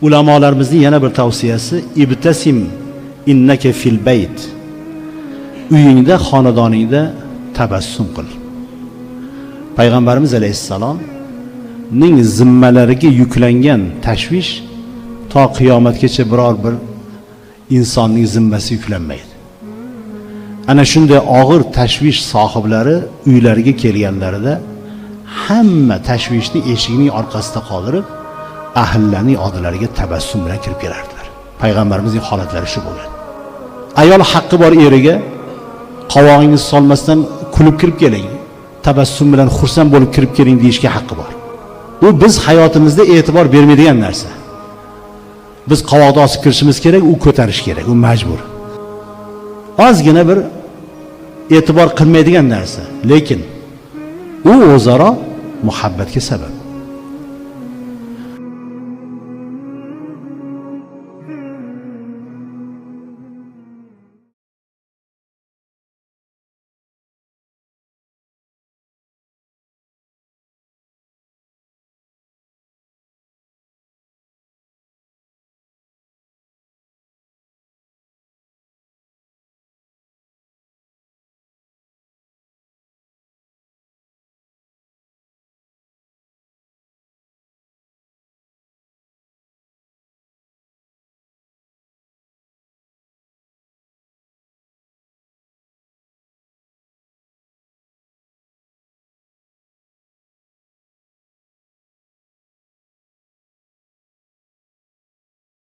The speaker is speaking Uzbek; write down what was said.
Ulamolarimizning yana bir tavsiyasi ibtasim innaka fil bayt. Uyingda, xonadoningda tabassum qil. Payg'ambarimiz alayhissalomning zimmalariga yuklangan tashvish to qiyomatgacha biror bir insonning zimmasiga yuklanmaydi. Ana shunday og'ir tashvish sohiblari uylariga kelganlarida hamma tashvishni eshigining orqasida qoldirib, ahillarning oldilariga tabassum bilan kirib kelardilar. Payg'ambarimizning holatlari shu bo'lgan. Ayol haqqi bor eriga qovog'ingizni solmasdan kulib kirib keling, tabassum bilan xursand bo'lib kirib keling deyishga haqqi bor. Bu biz hayotimizda e'tibor bermaydigan narsa. Biz qovoqni osib kirishimiz kerak, u ko'tarish kerak, u majbur. Ozgina bir e'tibor qilmaydigan narsa, lekin u o'zaro muhabbatga sabab.